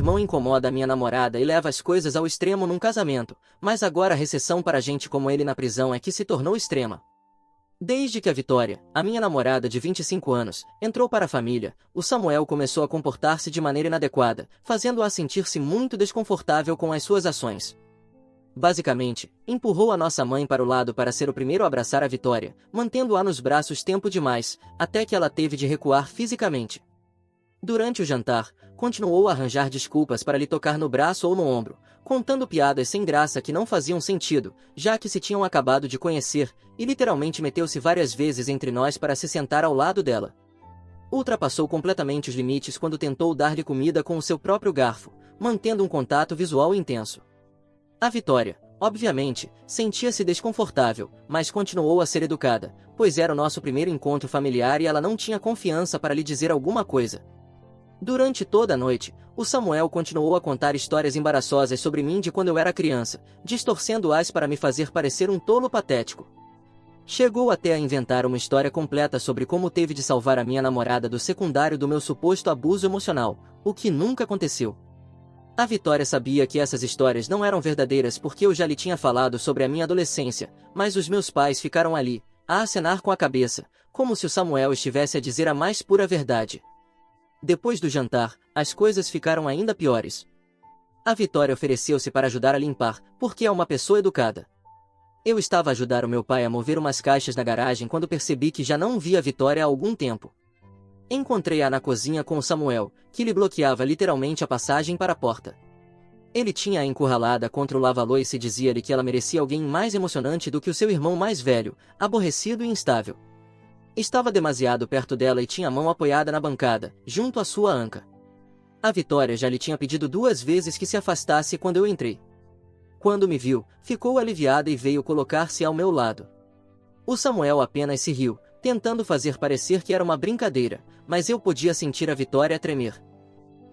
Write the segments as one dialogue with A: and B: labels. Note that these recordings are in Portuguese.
A: irmão incomoda a minha namorada e leva as coisas ao extremo num casamento, mas agora a recessão para gente como ele na prisão é que se tornou extrema. Desde que a Vitória, a minha namorada de 25 anos, entrou para a família, o Samuel começou a comportar-se de maneira inadequada, fazendo-a sentir-se muito desconfortável com as suas ações. Basicamente, empurrou a nossa mãe para o lado para ser o primeiro a abraçar a Vitória, mantendo-a nos braços tempo demais, até que ela teve de recuar fisicamente. Durante o jantar, continuou a arranjar desculpas para lhe tocar no braço ou no ombro, contando piadas sem graça que não faziam sentido, já que se tinham acabado de conhecer, e literalmente meteu-se várias vezes entre nós para se sentar ao lado dela. Ultrapassou completamente os limites quando tentou dar-lhe comida com o seu próprio garfo, mantendo um contato visual intenso. A Vitória, obviamente, sentia-se desconfortável, mas continuou a ser educada, pois era o nosso primeiro encontro familiar e ela não tinha confiança para lhe dizer alguma coisa. Durante toda a noite, o Samuel continuou a contar histórias embaraçosas sobre mim de quando eu era criança, distorcendo-as para me fazer parecer um tolo patético. Chegou até a inventar uma história completa sobre como teve de salvar a minha namorada do secundário do meu suposto abuso emocional, o que nunca aconteceu. A Vitória sabia que essas histórias não eram verdadeiras porque eu já lhe tinha falado sobre a minha adolescência, mas os meus pais ficaram ali, a acenar com a cabeça, como se o Samuel estivesse a dizer a mais pura verdade. Depois do jantar, as coisas ficaram ainda piores. A Vitória ofereceu-se para ajudar a limpar, porque é uma pessoa educada. Eu estava a ajudar o meu pai a mover umas caixas na garagem quando percebi que já não via a Vitória há algum tempo. Encontrei-a na cozinha com o Samuel, que lhe bloqueava literalmente a passagem para a porta. Ele tinha-a encurralada contra o lava-loiça e dizia-lhe que ela merecia alguém mais emocionante do que o seu irmão mais velho, aborrecido e instável. Estava demasiado perto dela e tinha a mão apoiada na bancada, junto à sua anca. A Vitória já lhe tinha pedido 2 vezes que se afastasse quando eu entrei. Quando me viu, ficou aliviada e veio colocar-se ao meu lado. O Samuel apenas se riu, tentando fazer parecer que era uma brincadeira, mas eu podia sentir a Vitória tremer.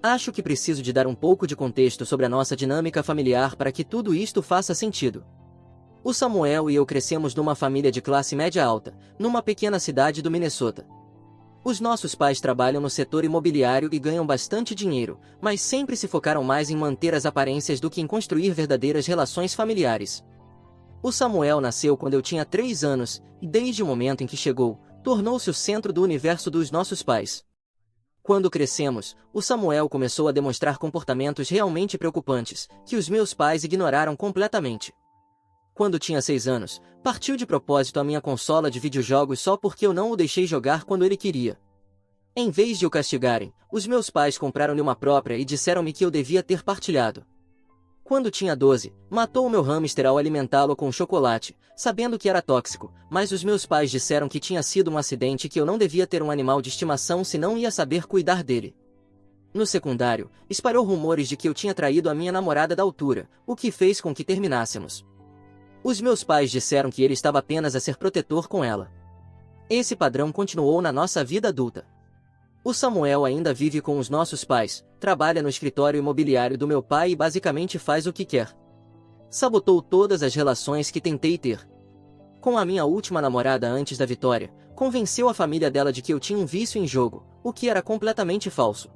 A: Acho que preciso de dar um pouco de contexto sobre a nossa dinâmica familiar para que tudo isto faça sentido. O Samuel e eu crescemos numa família de classe média alta, numa pequena cidade do Minnesota. Os nossos pais trabalham no setor imobiliário e ganham bastante dinheiro, mas sempre se focaram mais em manter as aparências do que em construir verdadeiras relações familiares. O Samuel nasceu quando eu tinha 3 anos, e desde o momento em que chegou, tornou-se o centro do universo dos nossos pais. Quando crescemos, o Samuel começou a demonstrar comportamentos realmente preocupantes, que os meus pais ignoraram completamente. Quando tinha 6 anos, partiu de propósito a minha consola de videojogos só porque eu não o deixei jogar quando ele queria. Em vez de o castigarem, os meus pais compraram-lhe uma própria e disseram-me que eu devia ter partilhado. Quando tinha 12, matou o meu hamster ao alimentá-lo com chocolate, sabendo que era tóxico, mas os meus pais disseram que tinha sido um acidente e que eu não devia ter um animal de estimação se não ia saber cuidar dele. No secundário, espalhou rumores de que eu tinha traído a minha namorada da altura, o que fez com que terminássemos. Os meus pais disseram que ele estava apenas a ser protetor com ela. Esse padrão continuou na nossa vida adulta. O Samuel ainda vive com os nossos pais, trabalha no escritório imobiliário do meu pai e basicamente faz o que quer. Sabotou todas as relações que tentei ter. Com a minha última namorada antes da Vitória, convenceu a família dela de que eu tinha um vício em jogo, o que era completamente falso.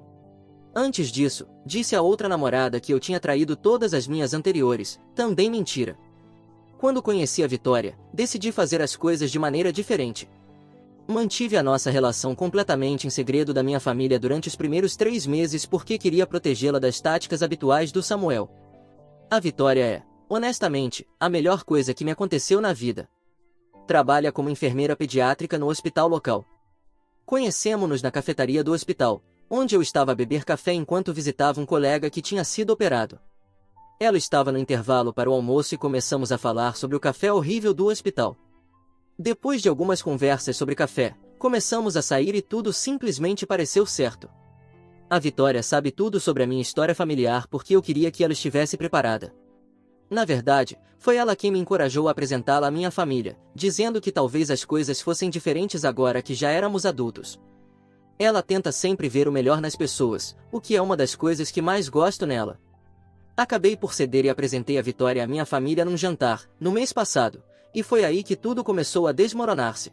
A: Antes disso, disse a outra namorada que eu tinha traído todas as minhas anteriores, também mentira. Quando conheci a Vitória, decidi fazer as coisas de maneira diferente. Mantive a nossa relação completamente em segredo da minha família durante os primeiros 3 meses porque queria protegê-la das táticas habituais do Samuel. A Vitória é, honestamente, a melhor coisa que me aconteceu na vida. Trabalha como enfermeira pediátrica no hospital local. Conhecemo-nos na cafetaria do hospital, onde eu estava a beber café enquanto visitava um colega que tinha sido operado. Ela estava no intervalo para o almoço e começamos a falar sobre o café horrível do hospital. Depois de algumas conversas sobre café, começamos a sair e tudo simplesmente pareceu certo. A Vitória sabe tudo sobre a minha história familiar porque eu queria que ela estivesse preparada. Na verdade, foi ela quem me encorajou a apresentá-la à minha família, dizendo que talvez as coisas fossem diferentes agora que já éramos adultos. Ela tenta sempre ver o melhor nas pessoas, o que é uma das coisas que mais gosto nela. Acabei por ceder e apresentei a Vitória à minha família num jantar, no mês passado, e foi aí que tudo começou a desmoronar-se.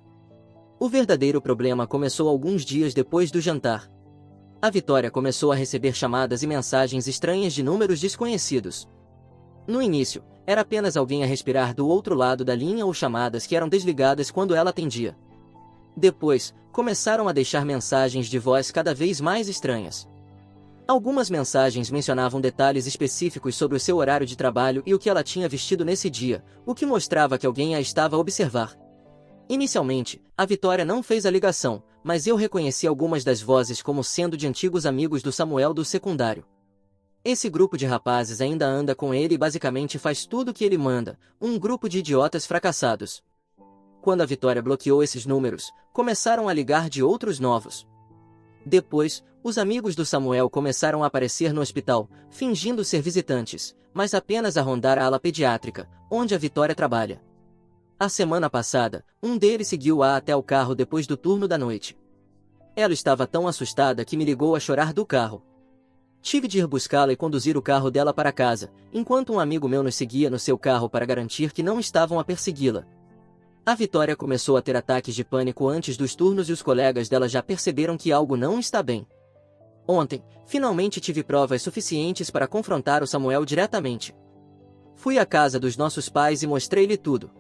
A: O verdadeiro problema começou alguns dias depois do jantar. A Vitória começou a receber chamadas e mensagens estranhas de números desconhecidos. No início, era apenas alguém a respirar do outro lado da linha ou chamadas que eram desligadas quando ela atendia. Depois, começaram a deixar mensagens de voz cada vez mais estranhas. Algumas mensagens mencionavam detalhes específicos sobre o seu horário de trabalho e o que ela tinha vestido nesse dia, o que mostrava que alguém a estava a observar. Inicialmente, a Vitória não fez a ligação, mas eu reconheci algumas das vozes como sendo de antigos amigos do Samuel do secundário. Esse grupo de rapazes ainda anda com ele e basicamente faz tudo o que ele manda, um grupo de idiotas fracassados. Quando a Vitória bloqueou esses números, começaram a ligar de outros novos. Depois, os amigos do Samuel começaram a aparecer no hospital, fingindo ser visitantes, mas apenas a rondar a ala pediátrica, onde a Vitória trabalha. A semana passada, um deles seguiu-a até o carro depois do turno da noite. Ela estava tão assustada que me ligou a chorar do carro. Tive de ir buscá-la e conduzir o carro dela para casa, enquanto um amigo meu nos seguia no seu carro para garantir que não estavam a persegui-la. A Vitória começou a ter ataques de pânico antes dos turnos e os colegas dela já perceberam que algo não está bem. Ontem, finalmente tive provas suficientes para confrontar o Samuel diretamente. Fui à casa dos nossos pais e mostrei-lhe tudo.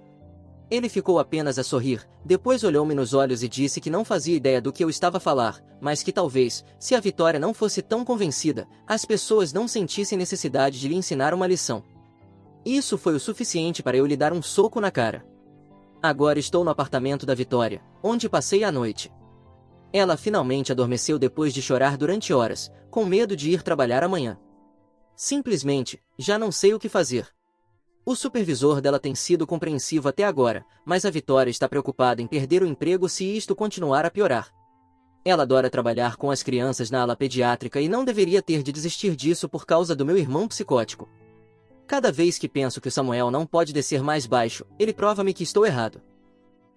A: Ele ficou apenas a sorrir, depois olhou-me nos olhos e disse que não fazia ideia do que eu estava a falar, mas que talvez, se a Vitória não fosse tão convencida, as pessoas não sentissem necessidade de lhe ensinar uma lição. Isso foi o suficiente para eu lhe dar um soco na cara. Agora estou no apartamento da Vitória, onde passei a noite. Ela finalmente adormeceu depois de chorar durante horas, com medo de ir trabalhar amanhã. Simplesmente, já não sei o que fazer. O supervisor dela tem sido compreensivo até agora, mas a Vitória está preocupada em perder o emprego se isto continuar a piorar. Ela adora trabalhar com as crianças na ala pediátrica e não deveria ter de desistir disso por causa do meu irmão psicótico. Cada vez que penso que o Samuel não pode descer mais baixo, ele prova-me que estou errado.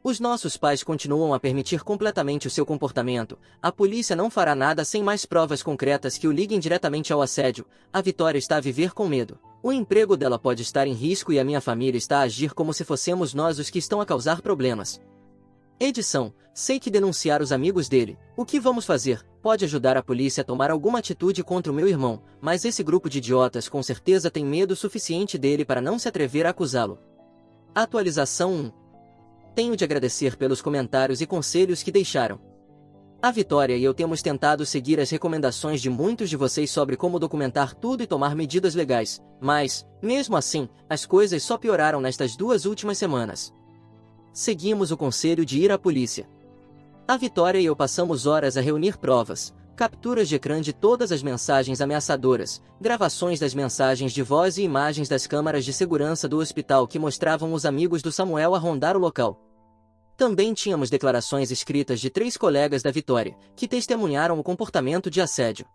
A: Os nossos pais continuam a permitir completamente o seu comportamento, a polícia não fará nada sem mais provas concretas que o liguem diretamente ao assédio, a Vitória está a viver com medo. O emprego dela pode estar em risco e a minha família está a agir como se fossemos nós os que estão a causar problemas. Edição: sei que denunciar os amigos dele, o que vamos fazer, pode ajudar a polícia a tomar alguma atitude contra o meu irmão, mas esse grupo de idiotas com certeza tem medo suficiente dele para não se atrever a acusá-lo. Atualização 1. Tenho de agradecer pelos comentários e conselhos que deixaram. A Vitória e eu temos tentado seguir as recomendações de muitos de vocês sobre como documentar tudo e tomar medidas legais, mas, mesmo assim, as coisas só pioraram nestas 2 últimas semanas. Seguimos o conselho de ir à polícia. A Vitória e eu passamos horas a reunir provas, capturas de ecrã de todas as mensagens ameaçadoras, gravações das mensagens de voz e imagens das câmaras de segurança do hospital que mostravam os amigos do Samuel a rondar o local. Também tínhamos declarações escritas de 3 colegas da Vitória, que testemunharam o comportamento de assédio.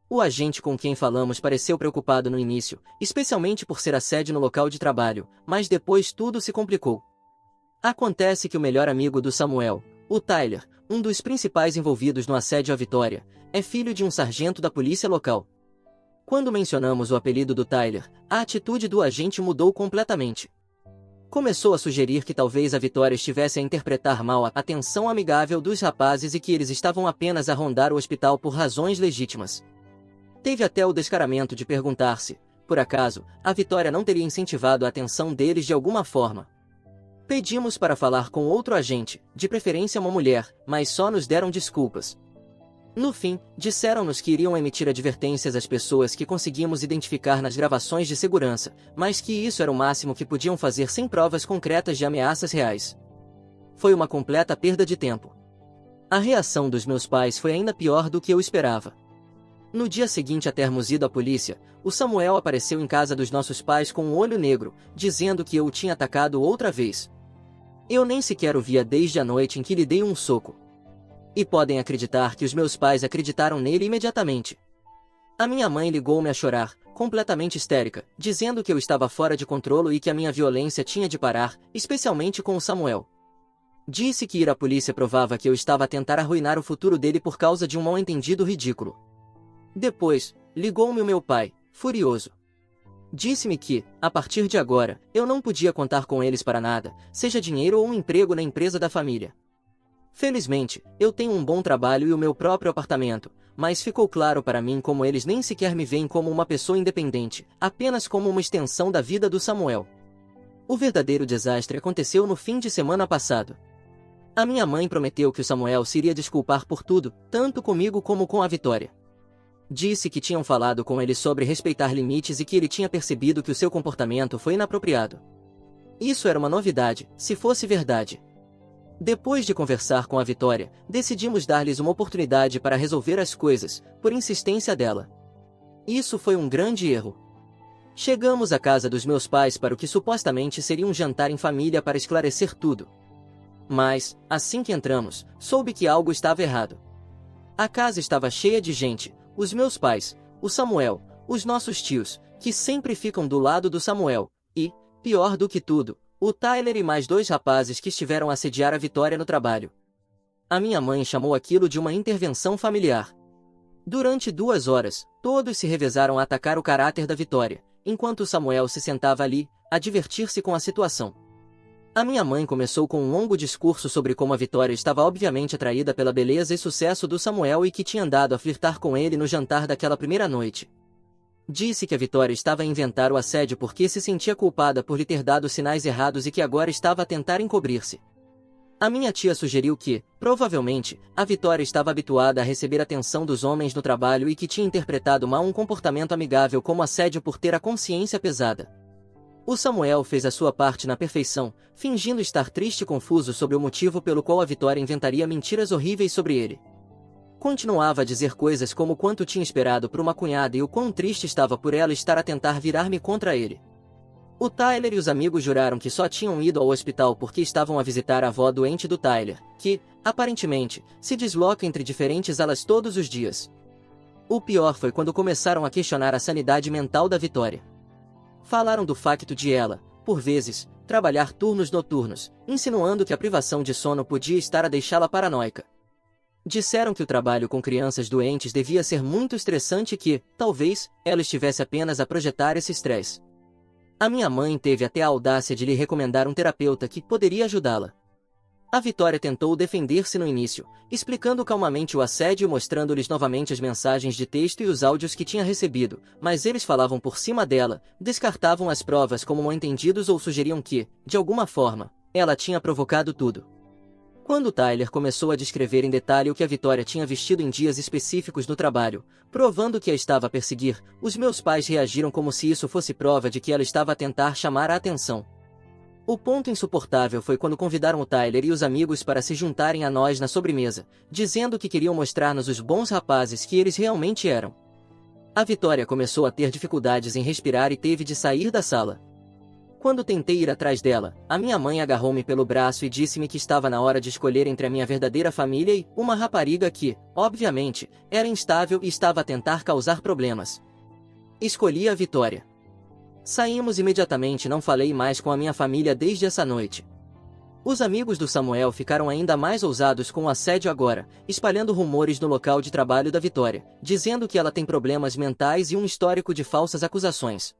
A: O agente com quem falamos pareceu preocupado no início, especialmente por ser assédio no local de trabalho, mas depois tudo se complicou. Acontece que o melhor amigo do Samuel, o Tyler, um dos principais envolvidos no assédio à Vitória, é filho de um sargento da polícia local. Quando mencionamos o apelido do Tyler, a atitude do agente mudou completamente. Começou a sugerir que talvez a Vitória estivesse a interpretar mal a atenção amigável dos rapazes e que eles estavam apenas a rondar o hospital por razões legítimas. Teve até o descaramento de perguntar se, por acaso, a Vitória não teria incentivado a atenção deles de alguma forma. Pedimos para falar com outro agente, de preferência uma mulher, mas só nos deram desculpas. No fim, disseram-nos que iriam emitir advertências às pessoas que conseguimos identificar nas gravações de segurança, mas que isso era o máximo que podiam fazer sem provas concretas de ameaças reais. Foi uma completa perda de tempo. A reação dos meus pais foi ainda pior do que eu esperava. No dia seguinte a termos ido à polícia, o Samuel apareceu em casa dos nossos pais com um olho negro, dizendo que eu o tinha atacado outra vez. Eu nem sequer o via desde a noite em que lhe dei um soco. E podem acreditar que os meus pais acreditaram nele imediatamente. A minha mãe ligou-me a chorar, completamente histérica, dizendo que eu estava fora de controle e que a minha violência tinha de parar, especialmente com o Samuel. Disse que ir à polícia provava que eu estava a tentar arruinar o futuro dele por causa de um mal-entendido ridículo. Depois, ligou-me o meu pai, furioso. Disse-me que, a partir de agora, eu não podia contar com eles para nada, seja dinheiro ou um emprego na empresa da família. Felizmente, eu tenho um bom trabalho e o meu próprio apartamento, mas ficou claro para mim como eles nem sequer me veem como uma pessoa independente, apenas como uma extensão da vida do Samuel. O verdadeiro desastre aconteceu no fim de semana passado. A minha mãe prometeu que o Samuel se iria desculpar por tudo, tanto comigo como com a Vitória. Disse que tinham falado com ele sobre respeitar limites e que ele tinha percebido que o seu comportamento foi inapropriado. Isso era uma novidade, se fosse verdade. Depois de conversar com a Vitória, decidimos dar-lhes uma oportunidade para resolver as coisas, por insistência dela. Isso foi um grande erro. Chegamos à casa dos meus pais para o que supostamente seria um jantar em família para esclarecer tudo. Mas, assim que entramos, soube que algo estava errado. A casa estava cheia de gente, os meus pais, o Samuel, os nossos tios, que sempre ficam do lado do Samuel, e, pior do que tudo, o Tyler e mais 2 rapazes que estiveram a assediar a Vitória no trabalho. A minha mãe chamou aquilo de uma intervenção familiar. Durante 2 horas, todos se revezaram a atacar o caráter da Vitória, enquanto Samuel se sentava ali, a divertir-se com a situação. A minha mãe começou com um longo discurso sobre como a Vitória estava obviamente atraída pela beleza e sucesso do Samuel e que tinha andado a flertar com ele no jantar daquela primeira noite. Disse que a Vitória estava a inventar o assédio porque se sentia culpada por lhe ter dado sinais errados e que agora estava a tentar encobrir-se. A minha tia sugeriu que, provavelmente, a Vitória estava habituada a receber atenção dos homens no trabalho e que tinha interpretado mal um comportamento amigável como assédio por ter a consciência pesada. O Samuel fez a sua parte na perfeição, fingindo estar triste e confuso sobre o motivo pelo qual a Vitória inventaria mentiras horríveis sobre ele. Continuava a dizer coisas como quanto tinha esperado por uma cunhada e o quão triste estava por ela estar a tentar virar-me contra ele. O Tyler e os amigos juraram que só tinham ido ao hospital porque estavam a visitar a avó doente do Tyler, que, aparentemente, se desloca entre diferentes alas todos os dias. O pior foi quando começaram a questionar a sanidade mental da Vitória. Falaram do facto de ela, por vezes, trabalhar turnos noturnos, insinuando que a privação de sono podia estar a deixá-la paranoica. Disseram que o trabalho com crianças doentes devia ser muito estressante e que, talvez, ela estivesse apenas a projetar esse estresse. A minha mãe teve até a audácia de lhe recomendar um terapeuta que poderia ajudá-la. A Vitória tentou defender-se no início, explicando calmamente o assédio e mostrando-lhes novamente as mensagens de texto e os áudios que tinha recebido, mas eles falavam por cima dela, descartavam as provas como mal-entendidos ou sugeriam que, de alguma forma, ela tinha provocado tudo. Quando Tyler começou a descrever em detalhe o que a Vitória tinha vestido em dias específicos no trabalho, provando que a estava a perseguir, os meus pais reagiram como se isso fosse prova de que ela estava a tentar chamar a atenção. O ponto insuportável foi quando convidaram o Tyler e os amigos para se juntarem a nós na sobremesa, dizendo que queriam mostrar-nos os bons rapazes que eles realmente eram. A Vitória começou a ter dificuldades em respirar e teve de sair da sala. Quando tentei ir atrás dela, a minha mãe agarrou-me pelo braço e disse-me que estava na hora de escolher entre a minha verdadeira família e uma rapariga que, obviamente, era instável e estava a tentar causar problemas. Escolhi a Vitória. Saímos imediatamente e não falei mais com a minha família desde essa noite. Os amigos do Samuel ficaram ainda mais ousados com o assédio agora, espalhando rumores no local de trabalho da Vitória, dizendo que ela tem problemas mentais e um histórico de falsas acusações.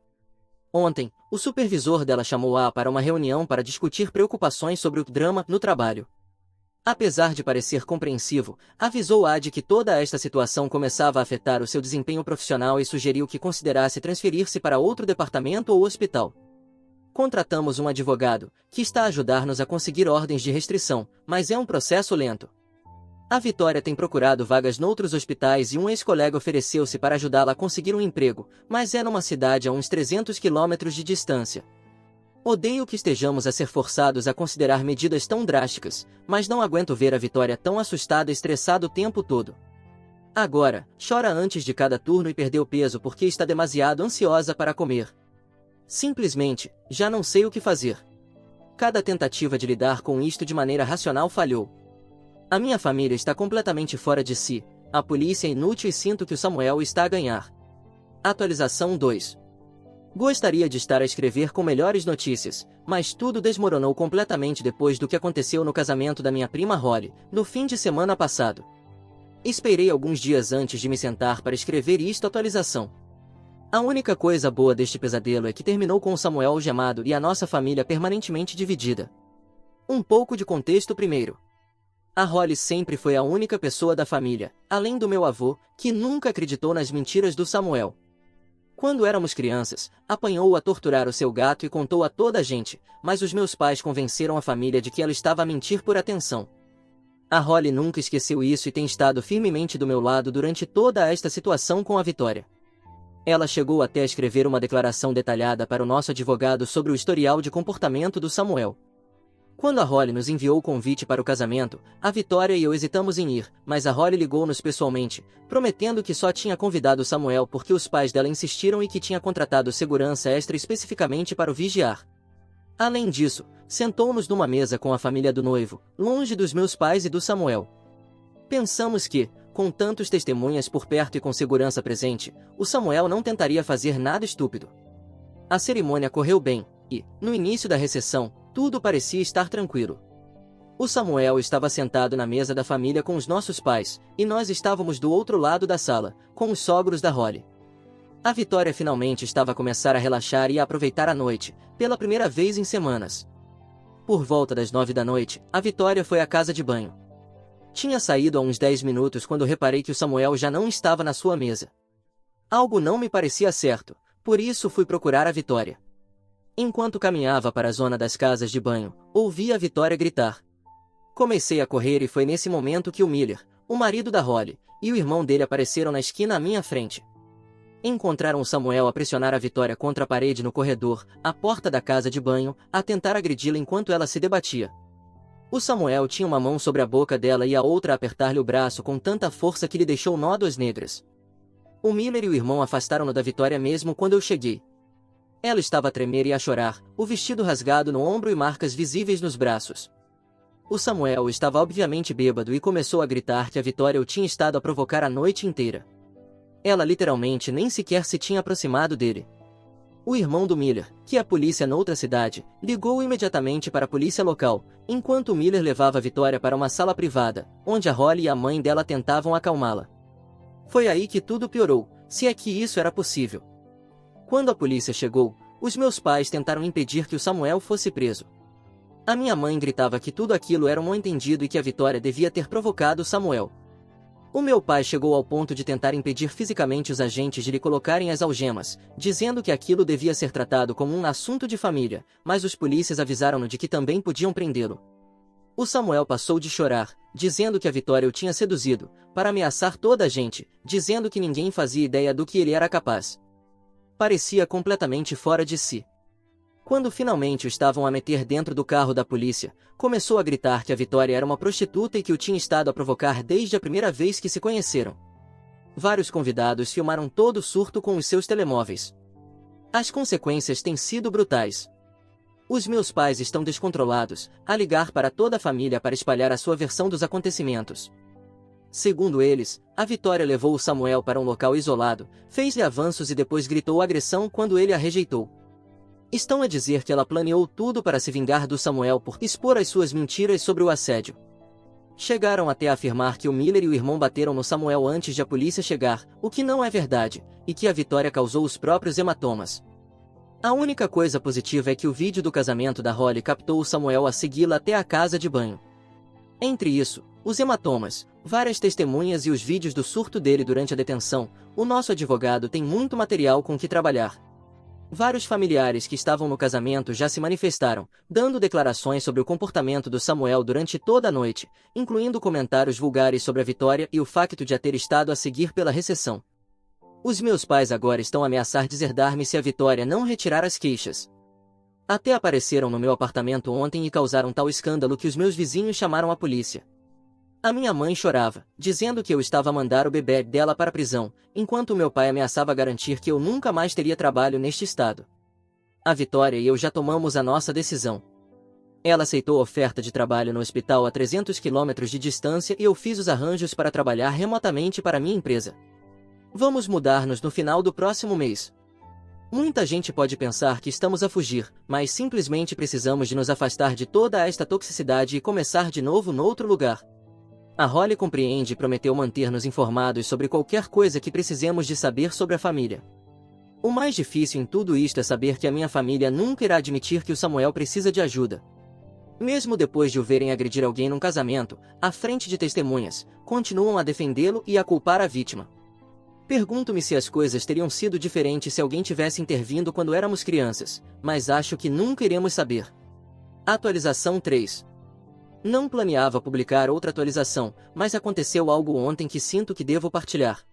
A: Ontem, o supervisor dela chamou-a para uma reunião para discutir preocupações sobre o drama no trabalho. Apesar de parecer compreensivo, avisou-a de que toda esta situação começava a afetar o seu desempenho profissional e sugeriu que considerasse transferir-se para outro departamento ou hospital. Contratamos um advogado, que está a ajudar-nos a conseguir ordens de restrição, mas é um processo lento. A Vitória tem procurado vagas noutros hospitais e um ex-colega ofereceu-se para ajudá-la a conseguir um emprego, mas é numa cidade a uns 300 quilômetros de distância. Odeio que estejamos a ser forçados a considerar medidas tão drásticas, mas não aguento ver a Vitória tão assustada e estressada o tempo todo. Agora, chora antes de cada turno e perdeu peso porque está demasiado ansiosa para comer. Simplesmente, já não sei o que fazer. Cada tentativa de lidar com isto de maneira racional falhou. A minha família está completamente fora de si, a polícia é inútil e sinto que o Samuel está a ganhar. Atualização 2. Gostaria de estar a escrever com melhores notícias, mas tudo desmoronou completamente depois do que aconteceu no casamento da minha prima Holly, no fim de semana passado. Esperei alguns dias antes de me sentar para escrever isto atualização. A única coisa boa deste pesadelo é que terminou com o Samuel algemado e a nossa família permanentemente dividida. Um pouco de contexto primeiro. A Holly sempre foi a única pessoa da família, além do meu avô, que nunca acreditou nas mentiras do Samuel. Quando éramos crianças, apanhou-o a torturar o seu gato e contou a toda a gente, mas os meus pais convenceram a família de que ela estava a mentir por atenção. A Holly nunca esqueceu isso e tem estado firmemente do meu lado durante toda esta situação com a Vitória. Ela chegou até a escrever uma declaração detalhada para o nosso advogado sobre o historial de comportamento do Samuel. Quando a Holly nos enviou o convite para o casamento, a Vitória e eu hesitamos em ir, mas a Holly ligou-nos pessoalmente, prometendo que só tinha convidado o Samuel porque os pais dela insistiram e que tinha contratado segurança extra especificamente para o vigiar. Além disso, sentou-nos numa mesa com a família do noivo, longe dos meus pais e do Samuel. Pensamos que, com tantos testemunhas por perto e com segurança presente, o Samuel não tentaria fazer nada estúpido. A cerimônia correu bem, e, no início da recepção, tudo parecia estar tranquilo. O Samuel estava sentado na mesa da família com os nossos pais, e nós estávamos do outro lado da sala, com os sogros da Holly. A Vitória finalmente estava a começar a relaxar e a aproveitar a noite, pela primeira vez em semanas. Por volta das 9 da noite, a Vitória foi à casa de banho. Tinha saído há uns 10 minutos quando reparei que o Samuel já não estava na sua mesa. Algo não me parecia certo, por isso fui procurar a Vitória. Enquanto caminhava para a zona das casas de banho, ouvi a Vitória gritar. Comecei a correr e foi nesse momento que o Miller, o marido da Holly, e o irmão dele apareceram na esquina à minha frente. Encontraram Samuel a pressionar a Vitória contra a parede no corredor, à porta da casa de banho, a tentar agredi-la enquanto ela se debatia. O Samuel tinha uma mão sobre a boca dela e a outra a apertar-lhe o braço com tanta força que lhe deixou nódoas negras. O Miller e o irmão afastaram-no da Vitória mesmo quando eu cheguei. Ela estava a tremer e a chorar, o vestido rasgado no ombro e marcas visíveis nos braços. O Samuel estava obviamente bêbado e começou a gritar que a Vitória o tinha estado a provocar a noite inteira. Ela literalmente nem sequer se tinha aproximado dele. O irmão do Miller, que é a polícia noutra cidade, ligou imediatamente para a polícia local, enquanto o Miller levava a Vitória para uma sala privada, onde a Holly e a mãe dela tentavam acalmá-la. Foi aí que tudo piorou, se é que isso era possível. Quando a polícia chegou, os meus pais tentaram impedir que o Samuel fosse preso. A minha mãe gritava que tudo aquilo era um mal-entendido e que a Vitória devia ter provocado o Samuel. O meu pai chegou ao ponto de tentar impedir fisicamente os agentes de lhe colocarem as algemas, dizendo que aquilo devia ser tratado como um assunto de família, mas os polícias avisaram-no de que também podiam prendê-lo. O Samuel passou de chorar, dizendo que a Vitória o tinha seduzido, para ameaçar toda a gente, dizendo que ninguém fazia ideia do que ele era capaz. Parecia completamente fora de si. Quando finalmente o estavam a meter dentro do carro da polícia, começou a gritar que a Vitória era uma prostituta e que o tinha estado a provocar desde a primeira vez que se conheceram. Vários convidados filmaram todo o surto com os seus telemóveis. As consequências têm sido brutais. Os meus pais estão descontrolados, a ligar para toda a família para espalhar a sua versão dos acontecimentos. Segundo eles, a Vitória levou o Samuel para um local isolado, fez-lhe avanços e depois gritou agressão quando ele a rejeitou. Estão a dizer que ela planeou tudo para se vingar do Samuel por expor as suas mentiras sobre o assédio. Chegaram até a afirmar que o Miller e o irmão bateram no Samuel antes de a polícia chegar, o que não é verdade, e que a Vitória causou os próprios hematomas. A única coisa positiva é que o vídeo do casamento da Holly captou o Samuel a segui-la até a casa de banho. Entre isso, os hematomas, várias testemunhas e os vídeos do surto dele durante a detenção, o nosso advogado tem muito material com que trabalhar. Vários familiares que estavam no casamento já se manifestaram, dando declarações sobre o comportamento do Samuel durante toda a noite, incluindo comentários vulgares sobre a Vitória e o facto de a ter estado a seguir pela recepção. Os meus pais agora estão a ameaçar deserdar-me se a Vitória não retirar as queixas. Até apareceram no meu apartamento ontem e causaram tal escândalo que os meus vizinhos chamaram a polícia. A minha mãe chorava, dizendo que eu estava a mandar o bebê dela para a prisão, enquanto meu pai ameaçava garantir que eu nunca mais teria trabalho neste estado. A Vitória e eu já tomamos a nossa decisão. Ela aceitou a oferta de trabalho no hospital a 300 quilômetros de distância e eu fiz os arranjos para trabalhar remotamente para minha empresa. Vamos mudar-nos no final do próximo mês. Muita gente pode pensar que estamos a fugir, mas simplesmente precisamos de nos afastar de toda esta toxicidade e começar de novo noutro lugar. A Holly compreende e prometeu manter-nos informados sobre qualquer coisa que precisemos de saber sobre a família. O mais difícil em tudo isto é saber que a minha família nunca irá admitir que o Samuel precisa de ajuda. Mesmo depois de o verem agredir alguém num casamento, à frente de testemunhas, continuam a defendê-lo e a culpar a vítima. Pergunto-me se as coisas teriam sido diferentes se alguém tivesse intervindo quando éramos crianças, mas acho que nunca iremos saber. Atualização 3. Não planeava publicar outra atualização, mas aconteceu algo ontem que sinto que devo partilhar.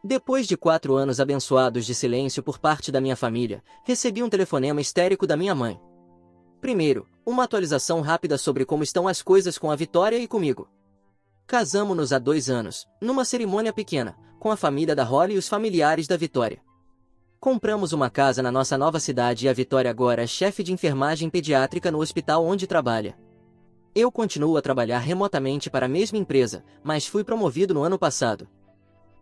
A: Depois de 4 anos abençoados de silêncio por parte da minha família, recebi um telefonema histérico da minha mãe. Primeiro, uma atualização rápida sobre como estão as coisas com a Vitória e comigo. Casamo-nos há 2 anos, numa cerimônia pequena, com a família da Holly e os familiares da Vitória. Compramos uma casa na nossa nova cidade e a Vitória agora é chefe de enfermagem pediátrica no hospital onde trabalha. Eu continuo a trabalhar remotamente para a mesma empresa, mas fui promovido no ano passado.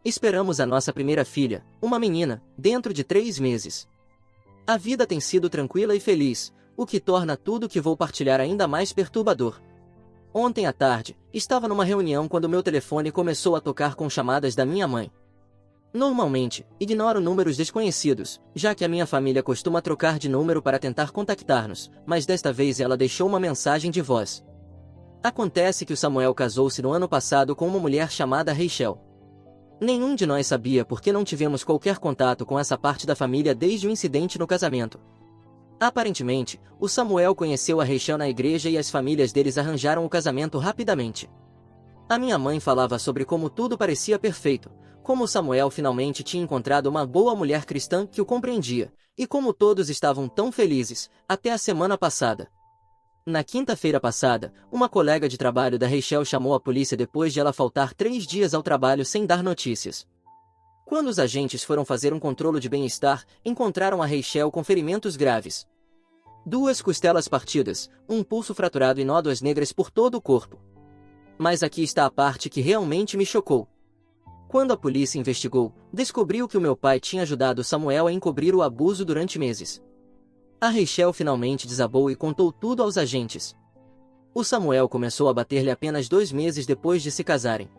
A: Esperamos a nossa primeira filha, uma menina, dentro de 3 meses. A vida tem sido tranquila e feliz, o que torna tudo o que vou partilhar ainda mais perturbador. Ontem à tarde, estava numa reunião quando meu telefone começou a tocar com chamadas da minha mãe. Normalmente, ignoro números desconhecidos, já que a minha família costuma trocar de número para tentar contactar-nos, mas desta vez ela deixou uma mensagem de voz. Acontece que o Samuel casou-se no ano passado com uma mulher chamada Rachel. Nenhum de nós sabia porque não tivemos qualquer contato com essa parte da família desde o incidente no casamento. Aparentemente, o Samuel conheceu a Rachel na igreja e as famílias deles arranjaram o casamento rapidamente. A minha mãe falava sobre como tudo parecia perfeito, como Samuel finalmente tinha encontrado uma boa mulher cristã que o compreendia, e como todos estavam tão felizes, até a semana passada. Na quinta-feira passada, uma colega de trabalho da Rachel chamou a polícia depois de ela faltar 3 dias ao trabalho sem dar notícias. Quando os agentes foram fazer um controle de bem-estar, encontraram a Rachel com ferimentos graves. 2 costelas partidas, um pulso fraturado e nódoas negras por todo o corpo. Mas aqui está a parte que realmente me chocou. Quando a polícia investigou, descobriu que o meu pai tinha ajudado Samuel a encobrir o abuso durante meses. A Rachel finalmente desabou e contou tudo aos agentes. O Samuel começou a bater-lhe apenas 2 meses depois de se casarem.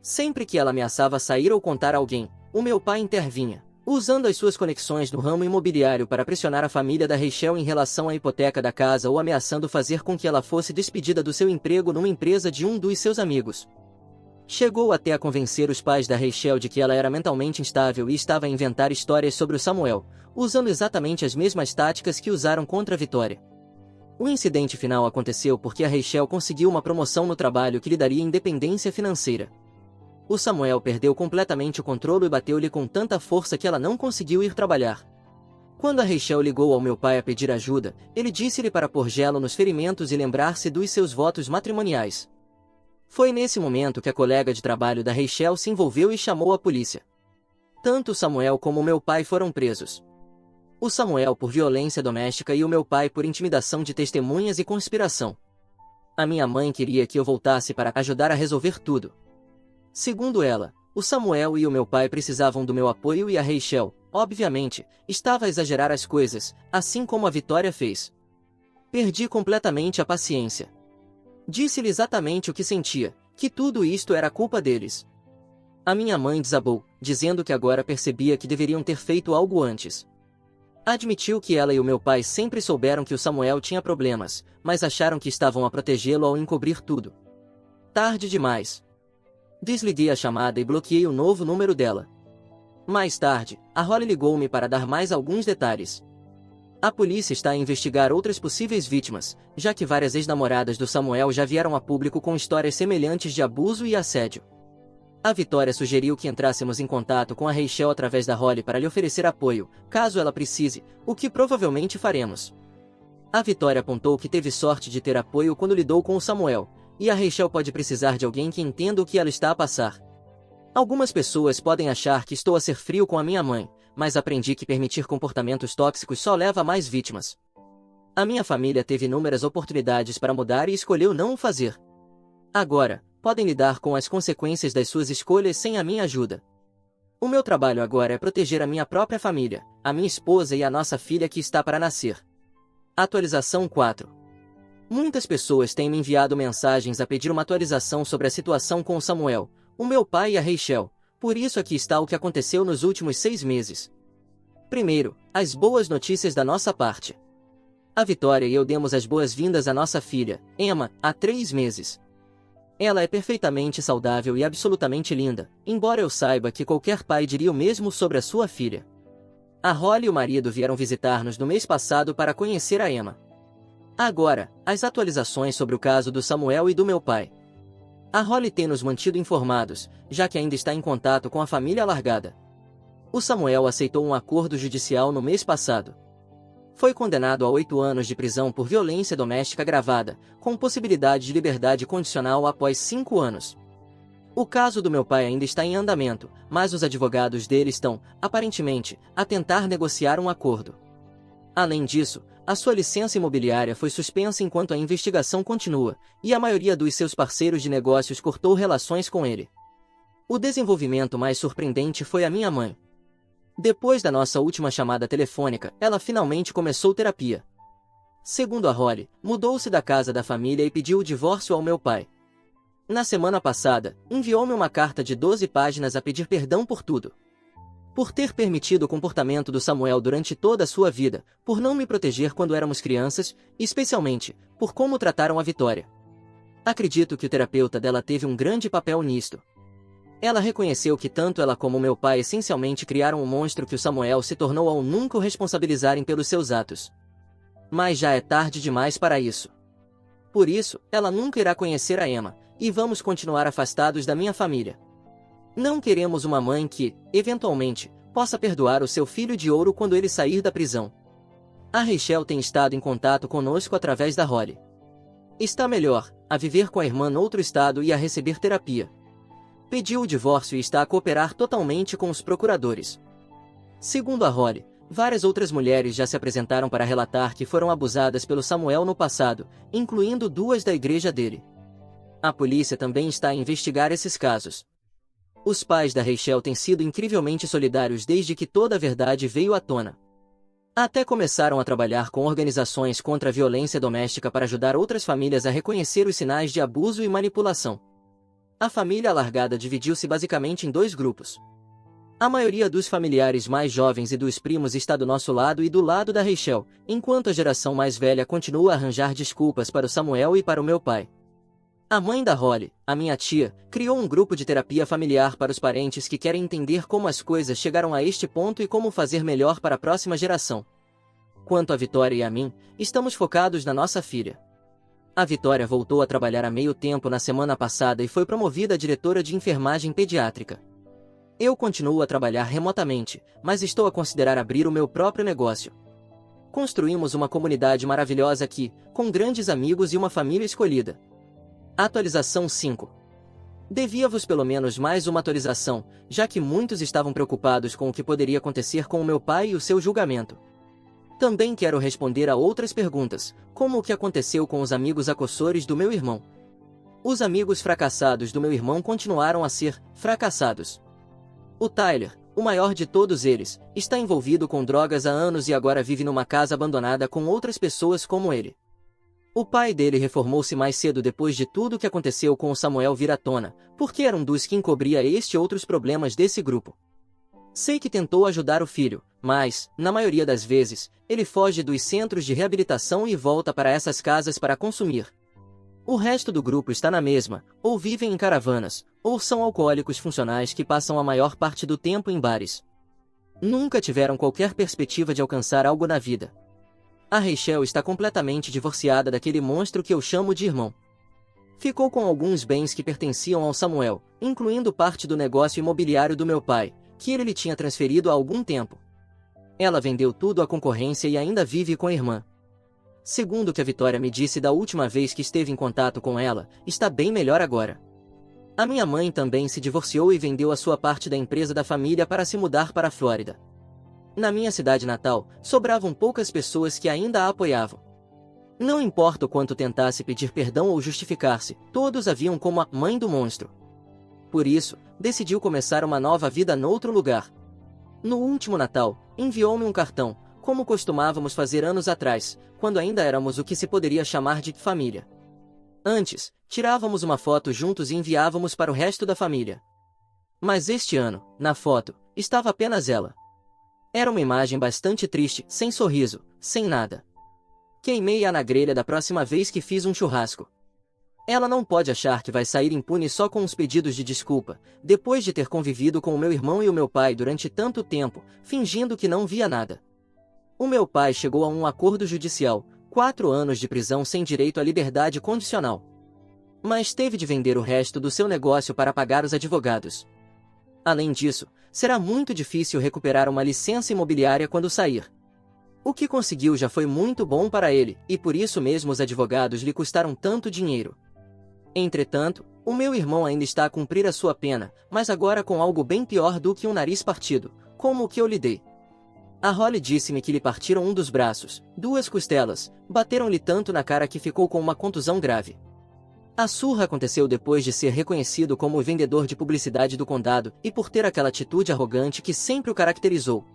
A: Sempre que ela ameaçava sair ou contar a alguém, o meu pai intervinha, usando as suas conexões no ramo imobiliário para pressionar a família da Rachel em relação à hipoteca da casa ou ameaçando fazer com que ela fosse despedida do seu emprego numa empresa de um dos seus amigos. Chegou até a convencer os pais da Rachel de que ela era mentalmente instável e estava a inventar histórias sobre o Samuel, usando exatamente as mesmas táticas que usaram contra a Vitória. O incidente final aconteceu porque a Rachel conseguiu uma promoção no trabalho que lhe daria independência financeira. O Samuel perdeu completamente o controle e bateu-lhe com tanta força que ela não conseguiu ir trabalhar. Quando a Rachel ligou ao meu pai a pedir ajuda, ele disse-lhe para pôr gelo nos ferimentos e lembrar-se dos seus votos matrimoniais. Foi nesse momento que a colega de trabalho da Rachel se envolveu e chamou a polícia. Tanto Samuel como meu pai foram presos. O Samuel por violência doméstica e o meu pai por intimidação de testemunhas e conspiração. A minha mãe queria que eu voltasse para ajudar a resolver tudo. Segundo ela, o Samuel e o meu pai precisavam do meu apoio e a Rachel, obviamente, estava a exagerar as coisas, assim como a Vitória fez. Perdi completamente a paciência. Disse-lhe exatamente o que sentia, que tudo isto era culpa deles. A minha mãe desabou, dizendo que agora percebia que deveriam ter feito algo antes. Admitiu que ela e o meu pai sempre souberam que o Samuel tinha problemas, mas acharam que estavam a protegê-lo ao encobrir tudo. Tarde demais. Desliguei a chamada e bloqueei o novo número dela. Mais tarde, a Holly ligou-me para dar mais alguns detalhes. A polícia está a investigar outras possíveis vítimas, já que várias ex-namoradas do Samuel já vieram a público com histórias semelhantes de abuso e assédio. A Vitória sugeriu que entrássemos em contato com a Rachel através da Holly para lhe oferecer apoio, caso ela precise, o que provavelmente faremos. A Vitória apontou que teve sorte de ter apoio quando lidou com o Samuel, e a Rachel pode precisar de alguém que entenda o que ela está a passar. Algumas pessoas podem achar que estou a ser frio com a minha mãe, mas aprendi que permitir comportamentos tóxicos só leva a mais vítimas. A minha família teve inúmeras oportunidades para mudar e escolheu não o fazer. Agora, podem lidar com as consequências das suas escolhas sem a minha ajuda. O meu trabalho agora é proteger a minha própria família, a minha esposa e a nossa filha que está para nascer. Atualização 4. Muitas pessoas têm me enviado mensagens a pedir uma atualização sobre a situação com o Samuel, o meu pai e a Rachel. Por isso aqui está o que aconteceu nos últimos 6 meses. Primeiro, as boas notícias da nossa parte. A Vitória e eu demos as boas-vindas à nossa filha, Emma, há 3 meses. Ela é perfeitamente saudável e absolutamente linda, embora eu saiba que qualquer pai diria o mesmo sobre a sua filha. A Holly e o marido vieram visitar-nos no mês passado para conhecer a Emma. Agora, as atualizações sobre o caso do Samuel e do meu pai. A Holly tem nos mantido informados, já que ainda está em contato com a família alargada. O Samuel aceitou um acordo judicial no mês passado. Foi condenado a 8 anos de prisão por violência doméstica agravada, com possibilidade de liberdade condicional após 5 anos. O caso do meu pai ainda está em andamento, mas os advogados dele estão, aparentemente, a tentar negociar um acordo. Além disso, a sua licença imobiliária foi suspensa enquanto a investigação continua, e a maioria dos seus parceiros de negócios cortou relações com ele. O desenvolvimento mais surpreendente foi a minha mãe. Depois da nossa última chamada telefônica, ela finalmente começou terapia. Segundo a Holly, mudou-se da casa da família e pediu o divórcio ao meu pai. Na semana passada, enviou-me uma carta de 12 páginas a pedir perdão por tudo. Por ter permitido o comportamento do Samuel durante toda a sua vida, por não me proteger quando éramos crianças, e especialmente, por como trataram a Vitória. Acredito que o terapeuta dela teve um grande papel nisto. Ela reconheceu que tanto ela como meu pai essencialmente criaram um monstro que o Samuel se tornou ao nunca o responsabilizarem pelos seus atos. Mas já é tarde demais para isso. Por isso, ela nunca irá conhecer a Emma, e vamos continuar afastados da minha família. Não queremos uma mãe que, eventualmente, possa perdoar o seu filho de ouro quando ele sair da prisão. A Rachel tem estado em contato conosco através da Holly. Está melhor, a viver com a irmã noutro estado e a receber terapia. Pediu o divórcio e está a cooperar totalmente com os procuradores. Segundo a Holly, várias outras mulheres já se apresentaram para relatar que foram abusadas pelo Samuel no passado, incluindo 2 da igreja dele. A polícia também está a investigar esses casos. Os pais da Rachel têm sido incrivelmente solidários desde que toda a verdade veio à tona. Até começaram a trabalhar com organizações contra a violência doméstica para ajudar outras famílias a reconhecer os sinais de abuso e manipulação. A família alargada dividiu-se basicamente em 2 grupos. A maioria dos familiares mais jovens e dos primos está do nosso lado e do lado da Rachel, enquanto a geração mais velha continua a arranjar desculpas para o Samuel e para o meu pai. A mãe da Holly, a minha tia, criou um grupo de terapia familiar para os parentes que querem entender como as coisas chegaram a este ponto e como fazer melhor para a próxima geração. Quanto a Vitória e a mim, estamos focados na nossa filha. A Vitória voltou a trabalhar a meio tempo na semana passada e foi promovida a diretora de enfermagem pediátrica. Eu continuo a trabalhar remotamente, mas estou a considerar abrir o meu próprio negócio. Construímos uma comunidade maravilhosa aqui, com grandes amigos e uma família escolhida. Atualização 5. Devia-vos pelo menos mais uma atualização, já que muitos estavam preocupados com o que poderia acontecer com o meu pai e o seu julgamento. Também quero responder a outras perguntas, como o que aconteceu com os amigos acossores do meu irmão. Os amigos fracassados do meu irmão continuaram a ser fracassados. O Tyler, o maior de todos eles, está envolvido com drogas há anos e agora vive numa casa abandonada com outras pessoas como ele. O pai dele reformou-se mais cedo depois de tudo o que aconteceu com o Samuel vir à tona, porque era um dos que encobria este e outros problemas desse grupo. Sei que tentou ajudar o filho, mas, na maioria das vezes, ele foge dos centros de reabilitação e volta para essas casas para consumir. O resto do grupo está na mesma, ou vivem em caravanas, ou são alcoólicos funcionais que passam a maior parte do tempo em bares. Nunca tiveram qualquer perspectiva de alcançar algo na vida. A Rachel está completamente divorciada daquele monstro que eu chamo de irmão. Ficou com alguns bens que pertenciam ao Samuel, incluindo parte do negócio imobiliário do meu pai, que ele lhe tinha transferido há algum tempo. Ela vendeu tudo à concorrência e ainda vive com a irmã. Segundo o que a Vitória me disse da última vez que esteve em contato com ela, está bem melhor agora. A minha mãe também se divorciou e vendeu a sua parte da empresa da família para se mudar para a Flórida. Na minha cidade natal, sobravam poucas pessoas que ainda a apoiavam. Não importa o quanto tentasse pedir perdão ou justificar-se, todos a viam como a mãe do monstro. Por isso, decidiu começar uma nova vida noutro lugar. No último Natal, enviou-me um cartão, como costumávamos fazer anos atrás, quando ainda éramos o que se poderia chamar de família. Antes, tirávamos uma foto juntos e enviávamos para o resto da família. Mas este ano, na foto, estava apenas ela. Era uma imagem bastante triste, sem sorriso, sem nada. Queimei-a na grelha da próxima vez que fiz um churrasco. Ela não pode achar que vai sair impune só com uns pedidos de desculpa, depois de ter convivido com o meu irmão e o meu pai durante tanto tempo, fingindo que não via nada. O meu pai chegou a um acordo judicial, 4 anos de prisão sem direito à liberdade condicional. Mas teve de vender o resto do seu negócio para pagar os advogados. Além disso, será muito difícil recuperar uma licença imobiliária quando sair. O que conseguiu já foi muito bom para ele, e por isso mesmo os advogados lhe custaram tanto dinheiro. Entretanto, o meu irmão ainda está a cumprir a sua pena, mas agora com algo bem pior do que um nariz partido, como o que eu lhe dei. A Holly disse-me que lhe partiram um dos braços, 2 costelas, bateram-lhe tanto na cara que ficou com uma contusão grave. A surra aconteceu depois de ser reconhecido como o vendedor de publicidade do condado e por ter aquela atitude arrogante que sempre o caracterizou.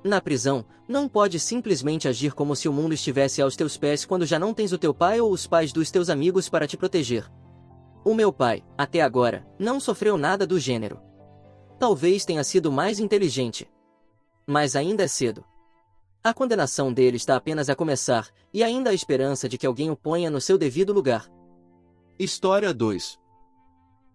A: Na prisão, não pode simplesmente agir como se o mundo estivesse aos teus pés quando já não tens o teu pai ou os pais dos teus amigos para te proteger. O meu pai, até agora, não sofreu nada do gênero. Talvez tenha sido mais inteligente. Mas ainda é cedo. A condenação dele está apenas a começar, e ainda há esperança de que alguém o ponha no seu devido lugar.
B: História 2.